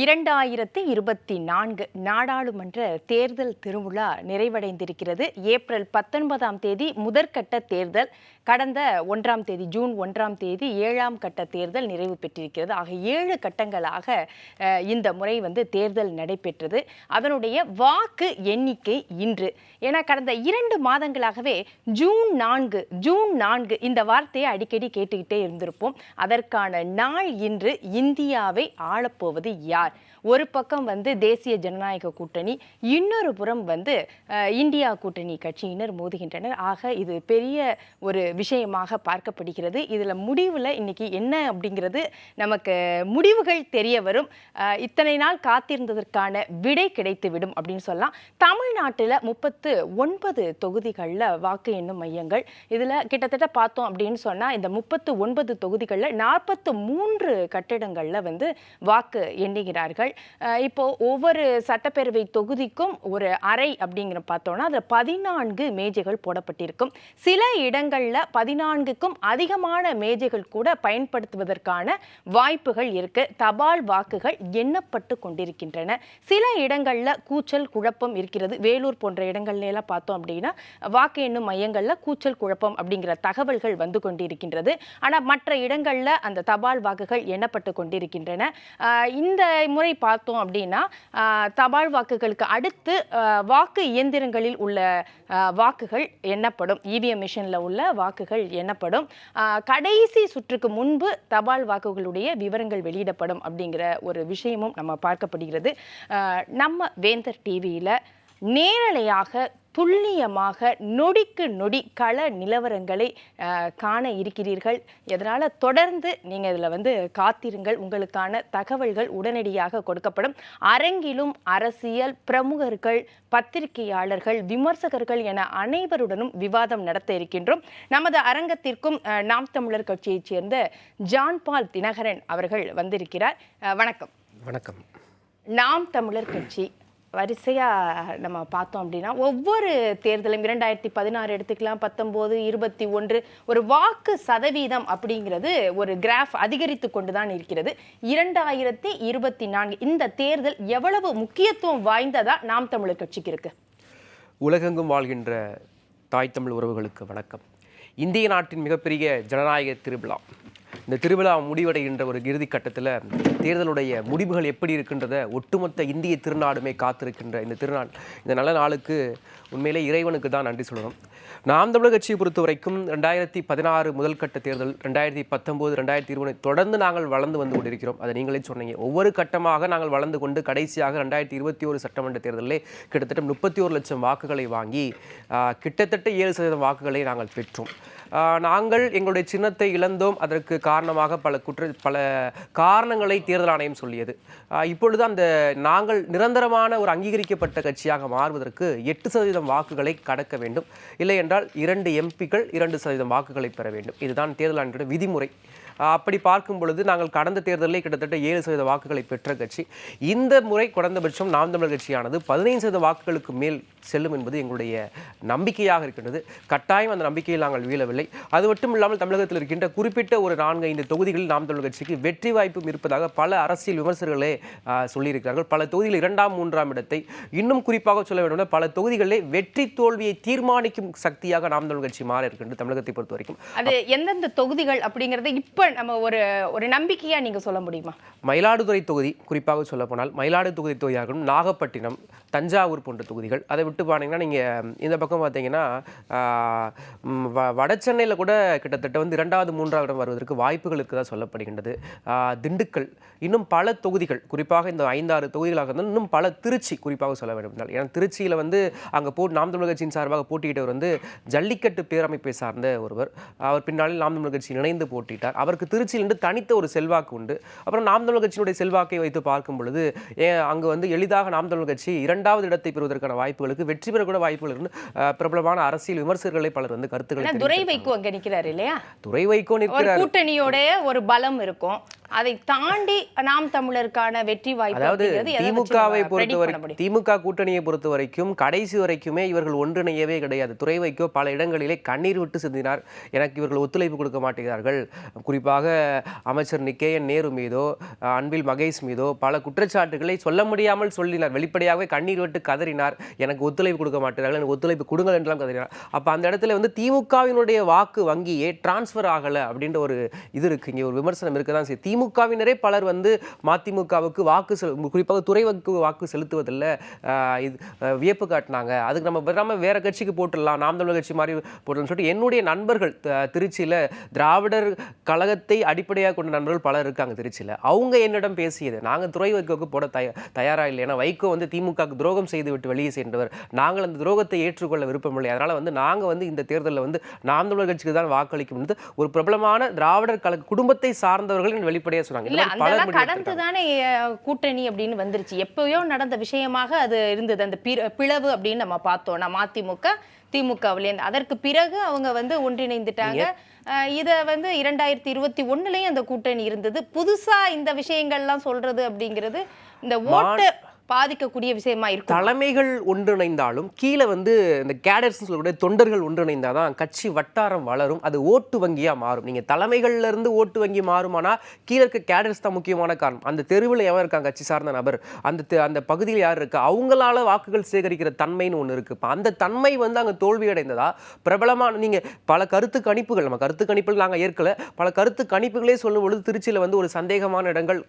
2024 நாடாளுமன்ற தேர்தல் திருவிழா நிறைவடைந்திருக்கிறது. ஏப்ரல் 19ஆம் தேதி முதற்கட்ட தேர்தல், கடந்த 1ஆம் தேதி ஜூன் 1ஆம் தேதி 7ஆம் கட்ட தேர்தல் நிறைவு பெற்றிருக்கிறது. ஆக 7 கட்டங்களாக இந்த முறை தேர்தல் நடைபெற்றது. அதனுடைய வாக்கு எண்ணிக்கை இன்று. ஏன்னா கடந்த 2 மாதங்களாகவே ஜூன் 4 இந்த வார்த்தையை அடிக்கடி கேட்டுக்கிட்டே இருந்திருப்போம். அதற்கான நாள் இன்று. இந்தியாவை ஆளப்போவது யார்? ஒரு பக்கம் தேசிய ஜனநாயக கூட்டணி, இன்னொரு புறம் இந்தியா கூட்டணி கட்சியினர் மோதுகின்றனர். ஆக இது பெரிய ஒரு விஷயமாக பார்க்கப்படுகிறது. இதில் முடிவில் இன்னைக்கு என்ன அப்படிங்கிறது நமக்கு முடிவுகள் தெரிய வரும். இத்தனை நாள் காத்திருந்ததற்கான விடை கிடைத்துவிடும் அப்படின்னு சொல்லலாம். தமிழ்நாட்டில் 39 தொகுதிகளில் வாக்கு எண்ணும் மையங்கள். இதில் கிட்டத்தட்ட பார்த்தோம் அப்படின்னு சொன்னால் இந்த 39 தொகுதிகளில் 43 கட்டிடங்களில் வாக்கு எண்ணுகிறார்கள். இப்போ ஒவ்வொரு சட்டப்பேரவை தொகுதிக்கும் ஒரு அறை அப்படிங்கிற பார்த்தோம்னா அதில் 14 மேஜைகள் போடப்பட்டிருக்கும். சில இடங்களில் 14க்கும் அதிகமான மேஜைகள் கூட பயன்படுத்துவதற்கான வாய்ப்புகள் இருக்கு. தபால் வாக்குகள் எண்ணப்பட்டு கொண்டிருக்கின்றன. சில இடங்களில் கூச்சல் குழப்பம் இருக்கிறது. வேலூர் போன்ற இடங்கள்ல எல்லாம் பார்த்தோம் அப்படின்னா வாக்கு எண்ணும் மையங்களில் கூச்சல் குழப்பம் அப்படிங்கிற தகவல்கள் வந்து கொண்டிருக்கின்றது. ஆனால் மற்ற இடங்களில் அந்த தபால் வாக்குகள் எண்ணப்பட்டு கொண்டிருக்கின்றன. இந்த முறை பார்த்தோம் அப்படின்னா தபால் வாக்குகளுக்கு அடுத்து வாக்கு இயந்திரங்களில் உள்ள வாக்குகள் எண்ணப்படும். இவிஎம் மிஷினில் உள்ள வாக்குகள் எண்ணப்படும். கடைசி சுற்றுக்கு முன்பு தபால் வாக்குகளுடைய விவரங்கள் வெளியிடப்படும் அப்படிங்கிற ஒரு விஷயமும் நம்ம பார்க்கப்படுகிறது. நம்ம வேந்தர் டிவியில் நேரலையாக துல்லியமாக நொடிக்கு நொடி கள நிலவரங்களை காண இருக்கிறீர்கள். இதனால் தொடர்ந்து நீங்கள் இதில் காத்திருங்கள். உங்களுக்கான தகவல்கள் உடனடியாக கொடுக்கப்படும். அரங்கிலும் அரசியல் பிரமுகர்கள், பத்திரிகையாளர்கள், விமர்சகர்கள் என அனைவருடனும் விவாதம் நடத்த இருக்கின்றோம். நமது அரங்கத்திற்கும் நாம் தமிழர் கட்சியைச் சேர்ந்த ஜான் பால் தினகரன் அவர்கள் வந்திருக்கிறார். வணக்கம். வணக்கம். நாம் தமிழர் கட்சி வரிசையாக நம்ம பார்த்தோம் அப்படின்னா ஒவ்வொரு தேர்தலும் 2016 எடுத்துக்கலாம், 19, 21 ஒரு வாக்கு சதவீதம் அப்படிங்கிறது ஒரு கிராஃப் அதிகரித்து கொண்டு தான் இருக்கிறது. 2024 இந்த தேர்தல் எவ்வளவு முக்கியத்துவம் வாய்ந்ததா நாம் தமிழர் கட்சிக்கு இருக்கு? உலகெங்கும் வாழ்கின்ற தாய் தமிழ் உறவுகளுக்கு வணக்கம். இந்திய நாட்டின் மிகப்பெரிய ஜனநாயக திருவிழா. இந்த திருவிழா முடிவடைகின்ற ஒரு இறுதி கட்டத்தில் தேர்தலுடைய முடிவுகள் எப்படி இருக்கின்றத ஒட்டுமொத்த இந்திய திருநாடுமே காத்திருக்கின்ற இந்த நல்ல நாளுக்கு உண்மையிலே இறைவனுக்கு தான் நன்றி சொல்லணும். நாம் தமிழர் கட்சியை பொறுத்த வரைக்கும் 2016 முதல் கட்ட தேர்தல், 2019, 2020 தொடர்ந்து நாங்கள் வளர்ந்து வந்து கொண்டிருக்கிறோம். அதை நீங்களே சொன்னீங்க. ஒவ்வொரு கட்டமாக நாங்கள் வளர்ந்து கொண்டு கடைசியாக 2021 சட்டமன்ற தேர்தலிலே கிட்டத்தட்ட 31 லட்சம் வாக்குகளை வாங்கி கிட்டத்தட்ட 7% வாக்குகளை நாங்கள் பெற்றோம். நாங்கள் எங்களுடைய சின்னத்தை இழந்தோம். அதற்கு காரணமாக பல காரணங்களை தேர்தல் ஆணையம் சொல்லியது. இப்பொழுது அந்த நாங்கள் நிரந்தரமான ஒரு அங்கீகரிக்கப்பட்ட கட்சியாக மாறுவதற்கு 8% வாக்குகளை கடக்க வேண்டும். இல்லை என்றால் 2 எம்பிக்கள் 2% வாக்குகளை பெற வேண்டும். இதுதான் தேர்தல் ஆணையத்தோட விதிமுறை. அப்படி பார்க்கும் பொழுது நாங்கள் கடந்த தேர்தலில் கிட்டத்தட்ட 7% வாக்குகளை பெற்ற கட்சி. இந்த முறை குறைந்தபட்சம் நாம் தமிழர் கட்சியானது 15% வாக்குகளுக்கு மேல் செல்லும் என்பது எங்களுடைய நம்பிக்கையாக இருக்கின்றது. கட்டாயம் அந்த நம்பிக்கையில் நாங்கள் வீழவில்லை. அது மட்டும் இல்லாமல் தமிழகத்தில் இருக்கின்ற குறிப்பிட்ட ஒரு 4-5 தொகுதிகளில் நாம் தமிழர் கட்சிக்கு வெற்றி வாய்ப்பும் இருப்பதாக பல அரசியல் விமர்சகர்களே சொல்லியிருக்கிறார்கள். பல தொகுதிகளில் 2ஆம் 3ஆம் இடத்தை, இன்னும் குறிப்பாக சொல்ல வேண்டும் பல தொகுதிகளிலே வெற்றி தோல்வியை தீர்மானிக்கும் சக்தியாக நாம் தமிழர் கட்சி மாற இருக்கின்றது தமிழகத்தை பொறுத்த வரைக்கும். அது எந்தெந்த தொகுதிகள் அப்படிங்கிறது இப்ப நம்ம ஒரு நம்பிக்கையா நீங்க சொல்ல முடியுமா? மயிலாடுதுறை தொகுதி குறிப்பாக சொல்ல போனால் மயிலாடுதுறை தொகுதியாகவும் நாகப்பட்டினம், தஞ்சாவூர் போன்ற தொகுதிகள். அதை விட்டு பார்த்தீங்கன்னா நீங்கள் இந்த பக்கம் பார்த்தீங்கன்னா வட சென்னையில் கூட கிட்டத்தட்ட 2வது 3வது இடம் வருவதற்கு வாய்ப்புகளுக்கு தான் சொல்லப்படுகின்றது. திண்டுக்கல், இன்னும் பல தொகுதிகள், குறிப்பாக இந்த 5-6 தொகுதிகளாக இருந்தால் இன்னும் பல, திருச்சி குறிப்பாக சொல்ல வேண்டும் என்றால், ஏன்னா திருச்சியில் அங்கே நாம் தமிழர் கட்சியின் சார்பாக போட்டியிட்டவர் ஜல்லிக்கட்டு பேரமைப்பை சார்ந்த ஒருவர். அவர் பின்னாளில் நாம் தமிழர் கட்சியில் இணைந்து போட்டியிட்டார். அவருக்கு திருச்சியிலிருந்து தனித்த ஒரு செல்வாக்கு உண்டு. அப்புறம் நாம் தமிழர் கட்சியினுடைய செல்வாக்கை வைத்து பார்க்கும் பொழுது அங்கு எளிதாக நாம் தமிழர் கட்சி 2வது இடத்தை பெறுவதற்கான வாய்ப்புகளுக்கு, வெற்றி பெற கூட வாய்ப்புகள் இருந்து பிரபலமான அரசியல் விமர்சகர்களை பலர் கருத்துக்களை துரை வைகோ அங்க நிற்கிறார் இல்லையா? துரை வைகோ நிற்கிறார். கூட்டணியோட ஒரு பலம் இருக்கும். அதை தாண்டி நாம் தமிழருக்கான வெற்றி வாய்ப்பு அதாவது அப்படிங்கிறது எதை வச்சு திமுகவை நம்ம predict பண்ண முடியும்? திமுக கூட்டணியை பொறுத்த வரைக்கும் கடைசி வரைக்குமே இவர்கள் ஒன்றிணையவே கிடையாது. துரை வைக்கோ பல இடங்களிலே கண்ணீர் விட்டு சிந்தினார். எனக்கு இவர்கள் ஒத்துழைப்பு கொடுக்க மாட்டேங்கிறார்கள், குறிப்பாக அமைச்சர் நிக்கேயன் நேரு மீதோ அன்பில் மகேஷ் மீதோ பல குற்றச்சாட்டுகளை சொல்ல முடியாமல் சொல்லினார். வெளிப்படையாகவே கண்ணீர் விட்டு கதறினார். எனக்கு ஒத்துழைப்பு கொடுக்க மாட்டேங்கிறார்கள், எனக்கு ஒத்துழைப்பு கொடுங்கள் என்றெல்லாம் கதறினார். அப்ப அந்த இடத்துல வந்து திமுகவினுடைய வாக்கு வங்கியே டிரான்ஸ்ஃபர் ஆகல அப்படின்ற ஒரு இது இருக்கு. இங்கே ஒரு விமர்சனம் இருக்க தான் செய்யும். திமுகவினரே பலர் வந்து மதிமுகவுக்கு வாக்கு குறிப்பாக துறைக்கு வாக்கு செலுத்துவதில்லை வியப்பு காட்டினாங்க. அதுக்கு நம்ம வேற கட்சிக்கு போட்டுடலாம், நாம் தமிழர் கட்சி மாதிரி போட்டலாம்னு சொல்லிட்டு என்னுடைய நண்பர்கள் திருச்சியில் திராவிடர் கழகத்தை அடிப்படையாக கொண்ட நண்பர்கள் பலர் இருக்காங்க திருச்சியில். அவங்க என்னிடம் பேசியது, நாங்கள் துறை வைகோவுக்கு போட தயாராக இல்லை, ஏன்னா வைகோ வந்து திமுகவுக்கு துரோகம் செய்து விட்டு வெளியே சென்றவர், நாங்கள் அந்த துரோகத்தை ஏற்றுக்கொள்ள விருப்பமில்லை, அதனால் வந்து நாங்கள் வந்து இந்த தேர்தலில் வந்து நாம் தமிழர் கட்சிக்கு தான் வாக்களிக்கும் ஒரு பிரபலமான திராவிடர் கழக குடும்பத்தை சார்ந்தவர்கள் வெளிப்படையாக சொன்னாங்க. கடந்து தானே கூட்டணி அப்படின்னு வந்துருச்சு. எப்பயோ நடந்த விஷயமாக அது இருந்தது. அந்த பிளவு அப்படின்னு நம்ம பார்த்தோம். மதிமுக திமுகவிலேருந்து அதற்கு பிறகு அவங்க வந்து ஒன்றிணைந்துட்டாங்க. இதை வந்து 2021 அந்த கூட்டணி இருந்தது. புதுசா இந்த விஷயங்கள்லாம் சொல்றது அப்படிங்கிறது இந்த ஓட்டு பாதிக்கக்கூடிய விஷயமா இருக்கும். தலைமைகள் ஒன்றிணைந்தாலும் கீழே வந்து இந்த கேடர்ஸ் சொல்லக்கூடிய தொண்டர்கள் ஒன்றிணைந்தாதான் கட்சி வட்டாரம் வளரும், அது ஓட்டு வங்கியா மாறும். நீங்க தலைமைகள்ல இருந்து ஓட்டு வங்கி மாறுமானா கீழே இருக்க கேடர்ஸ் தான் முக்கியமான காரணம். அந்த தெருவில் எவன் இருக்காங்க கட்சி சார்ந்த நபர், அந்த பகுதியில் யார் இருக்கா, அவங்களால வாக்குகள் சேகரிக்கிற தன்மைன்னு ஒன்று இருக்கு. அந்த தன்மை வந்து அங்கே தோல்வி அடைந்ததா பிரபலமான நீங்க பல கருத்து கணிப்புகள், நம்ம கருத்து கணிப்புகள் நாங்கள் ஏற்கல, பல கருத்து கணிப்புகளே சொல்லும் பொழுது திருச்சியில் வந்து ஒரு சந்தேகமான இடங்கள்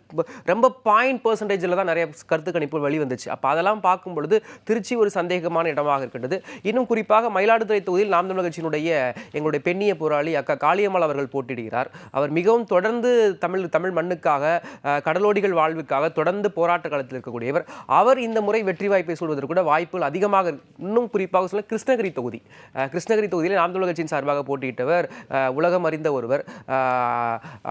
ரொம்ப 0.% தான் நிறைய கருத்து கணிப்புகள் வெளிவந்துச்சு. அப்ப அதெல்லாம் பார்க்கும் பொழுது திருச்சி ஒரு சந்தேகமான இடமாக இருக்கின்றது. இன்னும் குறிப்பாக மயிலாடுதுறை தொகுதியில் நாம் தமிழர் கட்சியினுடைய எங்களுடைய பெண்ணிய போராளி அக்கா காளியம்மாள் அவர்கள் போட்டியிடுகிறார். அவர் மிகவும் தொடர்ந்து தமிழ் மண்ணுக்காக, கடலோடிகள் வாழ்வுக்காக தொடர்ந்து போராட்ட காலத்தில் இருக்கக்கூடியவர். அவர் இந்த முறை வெற்றி வாய்ப்பை சொல்வதற்கு கூட வாய்ப்புகள் அதிகமாக. இன்னும் குறிப்பாக சொல்ல கிருஷ்ணகிரி தொகுதியில் நாம் தமிழர் கட்சியின் சார்பாக போட்டியிட்டவர் உலகம் அறிந்த ஒருவர்,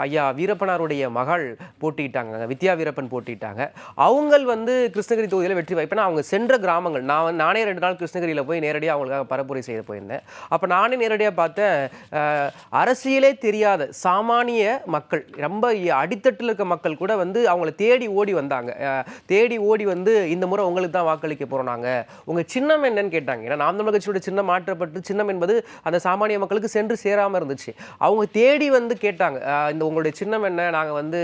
ஐயா வீரப்பனாருடைய மகள் போட்டியிட்டாங்க, வித்யா வீரப்பன் போட்டியிட்டாங்க. அவங்க வந்து கிருஷ்ணகிரி தொகுதியில் வெற்றி வாய்ப்புனா அவங்க சென்ற கிராமங்கள், நானே 2 நாள் கிருஷ்ணகிரியில் போய் நேரடியாக அவங்களுக்காக பரப்புரை செய்ய போயிருந்தேன். அப்போ நானே நேரடியாக பார்த்தேன், அரசியலே தெரியாத சாமானிய மக்கள், ரொம்ப அடித்தட்டில் இருக்க மக்கள் கூட வந்து அவங்கள தேடி ஓடி வந்தாங்க. தேடி ஓடி வந்து இந்த முறை உங்களுக்கு தான் வாக்களிக்க போகிறோம், நாங்கள் உங்கள் சின்னம் என்னன்னு கேட்டாங்க. ஏன்னா நாம் தமிழர் கட்சியோட சின்னம் மாற்றப்பட்டு சின்னம் என்பது அந்த சாமானிய மக்களுக்கு சென்று சேராமல் இருந்துச்சு. அவங்க தேடி வந்து கேட்டாங்க, இந்த உங்களுடைய சின்னம் என்ன, நாங்கள் வந்து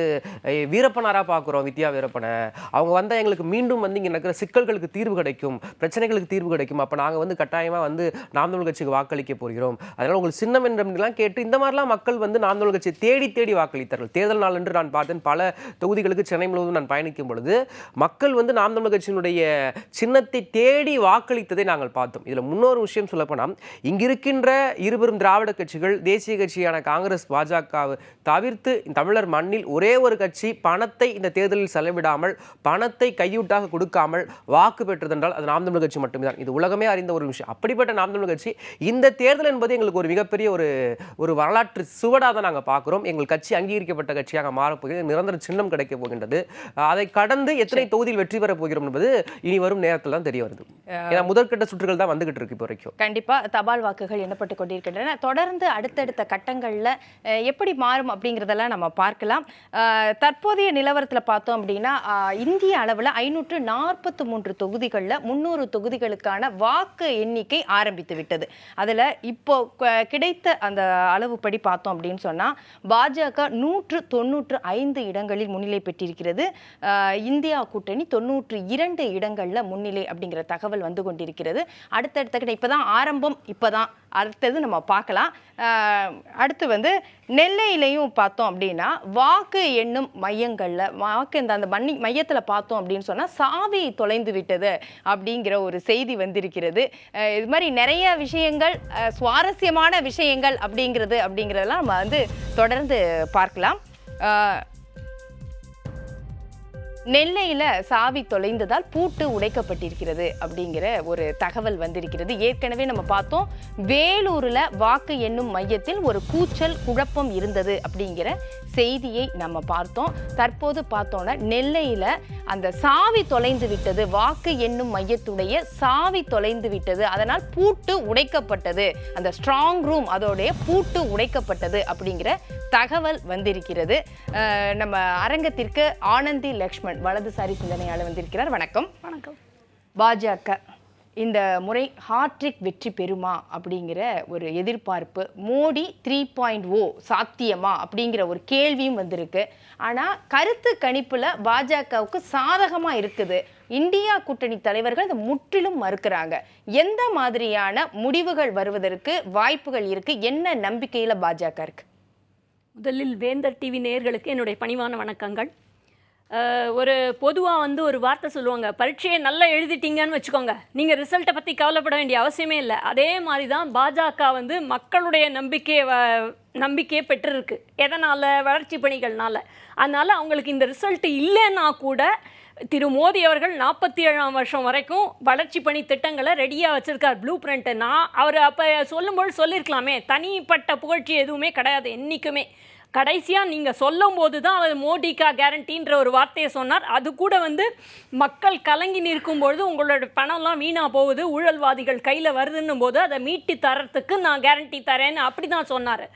வீரப்பனாராக பார்க்குறோம், வித்யா வீரப்பனை, அவங்க வந்தால் எங்களுக்கு மீண்டும் வந்து இங்கே இருக்கிற சிக்கல்களுக்கு தீர்வு கிடைக்கும், பிரச்சனைகளுக்கு தீர்வு கிடைக்கும், அப்போ நாங்கள் வந்து கட்டாயமாக வந்து நாம் தமிழர் கட்சிக்கு வாக்களிக்க போகிறோம், அதனால் உங்களுக்கு சின்னம் என்றெல்லாம் கேட்டு இந்த மாதிரிலாம் மக்கள் வந்து நாம் தமிழர் கட்சியை தேடி வாக்களித்தார்கள். தேர்தல் நாள் என்று நான் பார்த்தேன், பல தொகுதிகளுக்கு சென்னை முழுவதும் நான் பயணிக்கும் பொழுது மக்கள் வந்து நாம் தமிழர் கட்சியினுடைய சின்னத்தை தேடி வாக்களித்ததை நாங்கள் பார்த்தோம். இதில் முன்னொரு விஷயம் சொல்லப்போனால், இங்கிருக்கின்ற இருபெரும் திராவிட கட்சிகள், தேசிய கட்சியான காங்கிரஸ் பாஜகவை தவிர்த்து தமிழர் மண்ணில் ஒரே ஒரு கட்சி பணத்தை இந்த தேர்தலில் செலவிடாமல், பணத்தை கையூட்டாக கொடுக்காமல் வாக்கு பெற்றதென்றால் அது நாம் தமிழர் கட்சி மட்டுமே தான். இது உலகமே அறிந்த ஒரு விஷயம். அப்படிப்பட்ட நாம் தமிழர் கட்சி இந்த தேர்தல் என்பது எங்களுக்கு ஒரு மிகப்பெரிய ஒரு வரலாற்று சுவடாக தான் நாங்கள் பார்க்குறோம். எங்கள் கட்சி அங்கீகரிக்கப்பட்ட கட்சியாக மாறப்போகிறது, நிரந்தர சின்னம் கிடைக்க போகின்றது. அதை கடந்து எத்தனை தொகுதியில் வெற்றி பெற போகிறோம் என்பது இனி வரும் நேரத்தில் தான் தெரிய வருது. ஏன்னா முதற்கட்ட சுற்றுகள் தான் வந்துகிட்டு இருக்கு இப்போ வரைக்கும். கண்டிப்பா தபால் வாக்குகள் எண்ணப்பட்டு கொண்டிருக்கின்றன. தொடர்ந்து அடுத்தடுத்த கட்டங்களில் எப்படி மாறும் அப்படிங்கிறதெல்லாம் நம்ம பார்க்கலாம். தற்போதைய நிலவரத்தில் பார்த்தோம் அப்படின்னா இந்திய அளவில் 543 தொகுதிகளில் 300 தொகுதிகளுக்கான வாக்கு எண்ணிக்கை ஆரம்பித்து விட்டது. அதில் இப்போ கிடைத்த அந்த அளவுப்படி பார்த்தோம் அப்படின்னு சொன்னால் பாஜக 195 இடங்களில் முன்னிலை பெற்றிருக்கிறது. இந்தியா கூட்டணி 92 இடங்களில் முன்னிலை அப்படிங்கிற தகவல் வந்து கொண்டிருக்கிறது. அடுத்தடுத்த இப்போதான் ஆரம்பம், இப்போதான் அடுத்தது நம்ம பார்க்கலாம். அடுத்து வந்து நெல்லையிலையும் பார்த்தோம் அப்படின்னா வாக்கு எண்ணும் மையங்களில் அந்த மையத்தில் பார்த்தோம் அப்படின்னு சொன்னால் சாவி தொலைந்து விட்டது அப்படிங்கிற ஒரு செய்தி வந்திருக்கிறது. இது மாதிரி நிறைய விஷயங்கள், சுவாரஸ்யமான விஷயங்கள் அப்படிங்கிறதெல்லாம் நம்ம வந்து தொடர்ந்து பார்க்கலாம். நெல்லையில் சாவி தொலைந்ததால் பூட்டு உடைக்கப்பட்டிருக்கிறது அப்படிங்கிற ஒரு தகவல் வந்திருக்கிறது. ஏற்கனவே நம்ம பார்த்தோம், வேலூரில் வாக்கு எண்ணும் மையத்தில் ஒரு கூச்சல் குழப்பம் இருந்தது அப்படிங்கிற செய்தியை நம்ம பார்த்தோம். தற்போது பார்த்தோன்னா நெல்லையில் அந்த சாவி தொலைந்து விட்டது, வாக்கு எண்ணும் மையத்துடைய சாவி தொலைந்து விட்டது, அதனால் பூட்டு உடைக்கப்பட்டது, அந்த ஸ்ட்ராங் ரூம் அதோடைய பூட்டு உடைக்கப்பட்டது அப்படிங்கிற தகவல் வந்திருக்கிறது. நம்ம அரங்கத்திற்கு ஆனந்தி லக்ஷ்மண் வலதுசாரி சிந்தனையாளர் வந்திருக்கிறார். வணக்கம். வணக்கம். பாஜக இந்த முறை ஹாட்ரிக் வெற்றி பெறுமா அப்படிங்கிற ஒரு எதிர்பார்ப்பு, மோடி 3.0 சாத்தியமா அப்படிங்கிற ஒரு கேள்வியும் வந்திருக்கு. ஆனால் கருத்து கணிப்பில் பாஜகவுக்கு சாதகமாக இருக்குது. இந்தியா கூட்டணி தலைவர்கள் அதை முற்றிலும் மறுக்கிறாங்க. எந்த மாதிரியான முடிவுகள் வருவதற்கு வாய்ப்புகள் இருக்கு? என்ன நம்பிக்கையில் பாஜக இருக்கு? முதலில் வேந்தர் டிவி நேயர்களுக்கு என்னுடைய பணிவான வணக்கங்கள். ஒரு பொதுவாக ஒரு வார்த்தை சொல்லுவாங்க, பரீட்சையை நல்லா எழுதிட்டீங்கன்னு வச்சுக்கோங்க, நீங்கள் ரிசல்ட்டை பற்றி கவலைப்பட வேண்டிய அவசியமே இல்லை. அதே மாதிரி தான் பாஜக மக்களுடைய நம்பிக்கையை பெற்றிருக்கு. எதனால்? வளர்ச்சி பணிகள்னால. அதனால் அவங்களுக்கு இந்த ரிசல்ட் இல்லைன்னா கூட திரு மோடி அவர்கள் 47ஆம் வருஷம் வரைக்கும் வளர்ச்சி பணி திட்டங்களை ரெடியாக வச்சுருக்கார், ப்ளூ பிரிண்ட்டு. அவர் அப்போ சொல்லும்போது சொல்லியிருக்கலாமே, தனிப்பட்ட புகழ்ச்சி எதுவுமே கிடையாது என்றைக்குமே. கடைசியாக நீங்கள் சொல்லும் போது தான் அவர் மோடிக்கா கேரண்டின்ற ஒரு வார்த்தையை சொன்னார். அது கூட மக்கள் கலங்கி நிற்கும்பொழுது உங்களோட பணம்லாம் வீணாக போகுது, ஊழல்வாதிகள் கையில் வருதுன்னும் போது அதை மீட்டி தரத்துக்கு நான் கேரண்டி தரேன்னு அப்படி தான் சொன்னார்.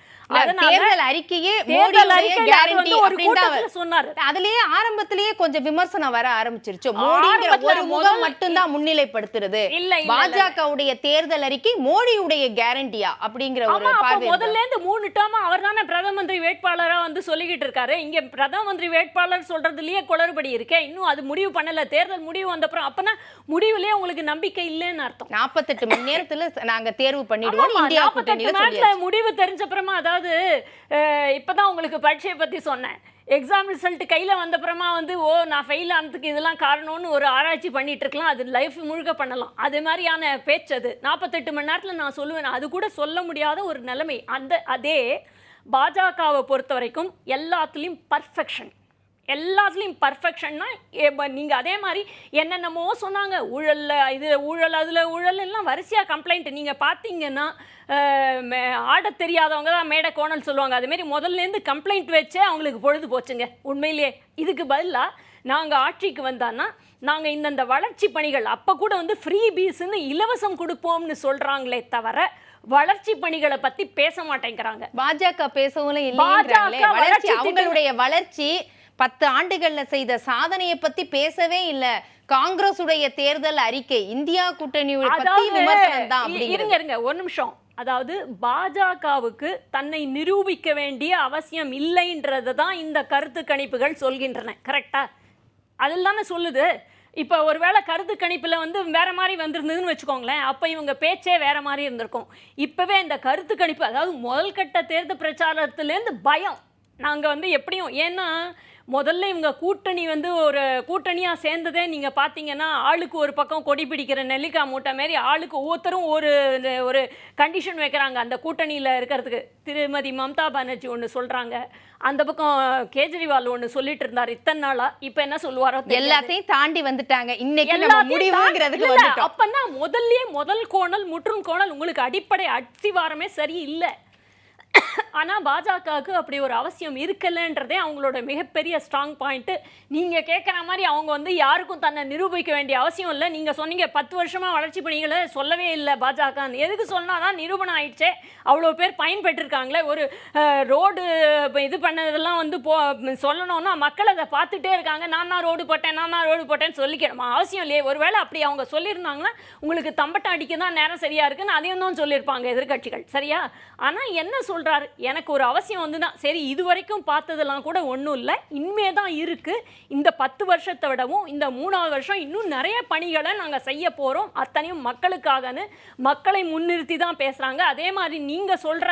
அதுலயே ஆரம்பத்திலேயே கொஞ்சம் விமர்சனம் வர ஆரம்பிச்சிருச்சு. மோடிங்கிற ஒரு முகம் மட்டும்தான் முன்னிலைப்படுத்துறது, பாஜகவுடைய தேர்தல் அறிக்கை மோடியுடைய கேரண்டியா அப்படிங்கிற ஒரு பார்வை. முதல்ல இருந்து 3 டேர்ம் அவர் தானே பிரதம மந்திரி வேட்பாளரா சொல்லிக்கிட்டு இருக்காரு. இங்க பிரதம மந்திரி வேட்பாளர் சொல்றதுலயே குளறுபடி இருக்கே. இன்னும் அது முடிவு பண்ணல. தேர்தல் முடிவு வந்தப்புறம் அப்பனா முடிவுலயே உங்களுக்கு நம்பிக்கை இல்லைன்னு அர்த்தம். 48 மணி நேரத்துல நாங்க தேர்வு பண்ணிடுவோம். இந்தியா கூட்டணியில முடிவு தெரிஞ்சப்புறமா, அதாவது இப்பதான் உங்களுக்கு பரீட்சையை பத்தி சொன்னேன், எக்ஸாம் ரிசல்ட் கையில் வந்தப்புறமா நான் ஃபெயில் ஆனதுக்கு இதெல்லாம் காரணம்னு ஒரு ஆராய்ச்சி பண்ணிட்டு இருக்கலாம். அது லைஃப் முழுக்க பண்ணலாம். அது மாதிரியான பேச்சு அது 48 மணி நேரத்தில் நான் சொல்லுவேன். அது கூட சொல்ல முடியாத ஒரு நிலைமை. அதே பாஜகவை பொறுத்த வரைக்கும் எல்லாத்துலேயும் பர்ஃபெக்ஷன்னா நீங்கள் அதே மாதிரி என்னென்னமோ சொன்னாங்க, ஊழல் அதில் ஊழல் எல்லாம் வரிசையாக கம்ப்ளைண்ட். நீங்கள் பார்த்தீங்கன்னா ஆட தெரியாதவங்க தான் மேடை கோணல் சொல்லுவாங்க. அதுமாரி முதல்லேருந்து கம்ப்ளைண்ட் வச்சே அவங்களுக்கு பொழுது போச்சுங்க உண்மையிலேயே. இதுக்கு பதிலாக நாங்கள் ஆட்சிக்கு வந்தான்னா நாங்கள் இந்தந்த வளர்ச்சி பணிகள் அப்போ கூட ஃப்ரீ பீஸ்ன்னு இலவசம் கொடுப்போம்னு சொல்கிறாங்களே தவிர வளர்ச்சி பணிகளை பற்றி பேச மாட்டேங்கிறாங்க. பாஜக பேசவும் இல்லை. அவங்களுடைய வளர்ச்சி 10 ஆண்டுகள்ல செய்த சாதனையை பத்தி பேசவே இல்ல. காங்கிரஸ் உடைய தேர்தல் அறிக்கை இந்தியா கூட்டணி பத்தி விமர்சனம் தான். இருங்க ஒரு நிமிஷம். அதாவது பாஜகவுக்கு தன்னை நிரூபிக்க வேண்டிய அவசியம் இல்லைன்றதை தான் இந்த கருத்து கணிப்புகள் சொல்கின்றன. கரெக்டா? அதில் தானே சொல்லுது. இப்போ ஒருவேளை கருத்து கணிப்பில் வேற மாதிரி வந்திருந்ததுன்னு வச்சுக்கோங்களேன், அப்போ இவங்க பேச்சே வேற மாதிரி இருந்திருக்கும். இப்போவே இந்த கருத்து கணிப்பு, அதாவது முதல் கட்ட தேர்தல் பிரச்சாரத்துலேருந்து பயம். நாங்கள் எப்படியும், ஏன்னா முதல்ல இவங்க கூட்டணி ஒரு கூட்டணியாக சேர்ந்ததே நீங்கள் பார்த்தீங்கன்னா ஆளுக்கு ஒரு பக்கம் கொடி பிடிக்கிற நெல்லிக்காய் மூட்டை மாரி ஆளுக்கு ஒவ்வொருத்தரும் ஒரு கண்டிஷன் வைக்கிறாங்க அந்த கூட்டணியில் இருக்கிறதுக்கு. திருமதி மம்தா பானர்ஜி ஒன்று சொல்கிறாங்க, அந்த பக்கம் கேஜ்ரிவால் ஒன்று சொல்லிட்டு இருந்தார் இத்தனை நாளா. இப்போ என்ன சொல்லுவாரோ எல்லாத்தையும் தாண்டி வந்துட்டாங்க. அப்பன்னா முதல் கோணல் முற்றும் கோணல் உங்களுக்கு அடிப்படை அடிவாரமே சரியில்லை. ஆனால் பாஜகவுக்கு அப்படி ஒரு அவசியம் இருக்கலைன்றதே அவங்களோட மிகப்பெரிய ஸ்ட்ராங் பாயிண்ட்டு. நீங்கள் கேட்குற மாதிரி அவங்க யாருக்கும் தன்னை நிரூபிக்க வேண்டிய அவசியம் இல்லை. நீங்கள் சொன்னீங்க 10 வருஷமாக வளர்ச்சி பணிகளை சொல்லவே இல்லை பாஜக. எதுக்கு சொன்னால் தான் நிரூபணம் ஆயிடுச்சே. அவ்வளோ பேர் பயன்பெற்றிருக்காங்களே. ஒரு ரோடு இது பண்ணதெல்லாம் சொல்லணும்னா மக்கள் அதை பார்த்துட்டே இருக்காங்க. நான் ரோடு போட்டேன்னு சொல்லிக்கணுமா? அவசியம் இல்லையே. ஒருவேளை அப்படி அவங்க சொல்லியிருந்தாங்கன்னா உங்களுக்கு தம்பட்டம் அடிக்க தான் நேரம் சரியாக இருக்குன்னு அதையும் தான் சொல்லியிருப்பாங்க எதிர்கட்சிகள். சரியா? ஆனால் என்ன சொல்கிறாரு, எனக்கு ஒரு அவசியம் தான். சரி, இது வரைக்கும் பார்த்ததெல்லாம் கூட ஒன்றும் இல்லை, இனிமே தான் இருக்குது. இந்த 10 வருஷத்தை விடவும் இந்த 3ஆவது வருஷம் இன்னும் நிறைய பணிகளை நாங்கள் செய்ய போகிறோம், அத்தனையும் மக்களுக்காகன்னு மக்களை முன்னிறுத்தி தான் பேசுகிறாங்க. அதே மாதிரி நீங்கள் சொல்கிற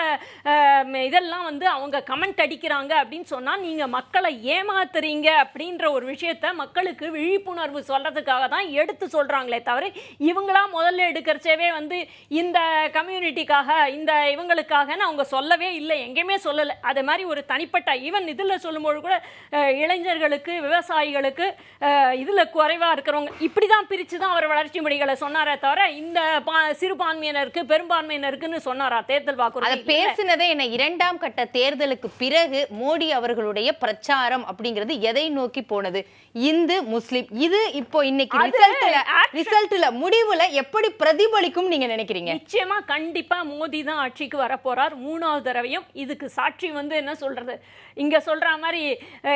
இதெல்லாம் அவங்க கமெண்ட் அடிக்கிறாங்க அப்படின்னு சொன்னால் நீங்கள் மக்களை ஏமாத்துறீங்க அப்படின்ற ஒரு விஷயத்தை மக்களுக்கு விழிப்புணர்வு சொல்கிறதுக்காக தான் எடுத்து சொல்கிறாங்களே தவிர இவங்களா முதல்ல எடுக்கிறச்சேவே இந்த கம்யூனிட்டிக்காக இந்த இவங்களுக்காகன்னு அவங்க சொல்லவே இல்லை, எங்கேயுமே சொல்லலை. அதே மாதிரி ஒரு தனிப்பட்ட ஈவன் இதில் சொல்லும்போது கூட இளைஞர்களுக்கு, விவசாயிகளுக்கு, இதில் குறைவாக இருக்கிறவங்க இப்படி தான் பிரித்து தான் அவர் வளர்ச்சி மொழிகளை சொன்னாரே தவிர இந்த சிறுபான்மையினருக்கு பெரும்பான்மையினருக்குன்னு சொன்னாரா தேர்தல் வாக்குறுதி? பேசினதே என்ன, 2ஆம் கட்ட தேர்தலுக்கு பிறகு மோடி அவர்களுடைய பிரச்சாரம் அப்படிங்கிறது எதை நோக்கி போனது? இந்து முஸ்லிம். இது இப்போ இன்னைக்கு ரிசல்ட்ல முடிவுல எப்படி பிரதிபலிக்கும் நீங்க நினைக்கிறீங்க? நிச்சயமா கண்டிப்பா மோடி தான் ஆட்சிக்கு வரப்போறார். 3ஆவது தடவை பாஜகவையும். இதுக்கு சாட்சி வந்து என்ன சொல்றது, இங்க சொல்ற மாதிரி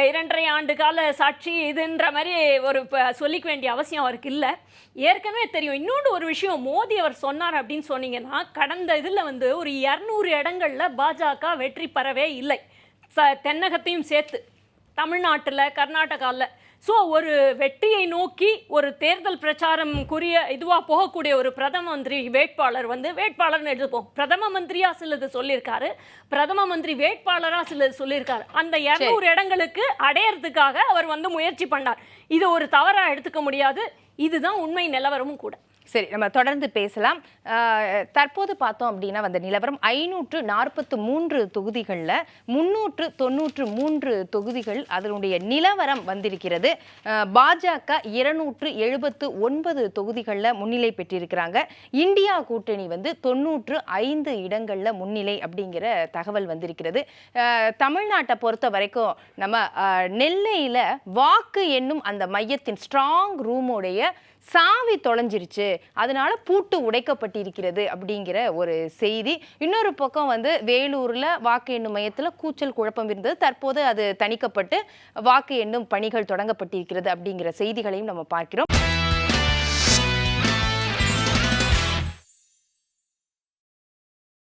2.5 ஆண்டு கால சாட்சி இதுன்ற மாதிரி ஒரு சொல்லிக்க வேண்டிய அவசியம் அவருக்கு இல்லை. ஏற்கனவே தெரியும். இன்னொன்று ஒரு விஷயம் மோடி அவர் சொன்னார் அப்படின்னு சொன்னீங்கன்னா, கடந்த இதில் வந்து ஒரு 200 இடங்கள்ல பாஜக வெற்றி பெறவே இல்லை, தென்னகத்தையும் சேர்த்து தமிழ்நாட்டில் கர்நாடகாவில். ஸோ ஒரு வெற்றியை நோக்கி ஒரு தேர்தல் பிரச்சாரம்க்குரிய இதுவாக போகக்கூடிய ஒரு பிரதம மந்திரி வேட்பாளர் வந்து வேட்பாளர்னு எடுத்துப்போம், பிரதம மந்திரியா சிலது சொல்லியிருக்காரு, பிரதம மந்திரி வேட்பாளரா சிலது சொல்லியிருக்காரு. அந்த 200 இடங்களுக்கு அடையறதுக்காக அவர் வந்து முயற்சி பண்ணார். இது ஒரு தவறா எடுத்துக்க முடியாது. இதுதான் உண்மை நிலவரமும் கூட. சரி, நம்ம தொடர்ந்து பேசலாம். தற்போது பார்த்தோம் அப்படின்னா வந்து நிலவரம் 543 தொகுதிகளில் 393 தொகுதிகள் அதனுடைய நிலவரம் வந்திருக்கிறது. பாஜக 279 தொகுதிகளில் முன்னிலை பெற்றிருக்கிறாங்க. இந்தியா கூட்டணி வந்து 95 இடங்களில் முன்னிலை அப்படிங்கிற தகவல் வந்திருக்கிறது. தமிழ்நாட்டை பொறுத்த வரைக்கும் நம்ம நெல்லையில் வாக்கு என்னும் அந்த மையத்தின் ஸ்ட்ராங் ரூமோடைய சாவி தொலைஞ்சிருச்சு, அதனால பூட்டு உடைக்கப்பட்டிருக்கிறது அப்படிங்கிற ஒரு செய்தி. இன்னொரு பக்கம் வந்து வேலூர்ல வாக்கு எண்ணும் மையத்தில் கூச்சல் குழப்பம் இருந்தது, தற்போது அது தணிக்கப்பட்டு வாக்கு எண்ணும் பணிகள் தொடங்கப்பட்டிருக்கிறது அப்படிங்கிற செய்திகளையும் நம்ம பார்க்கிறோம்.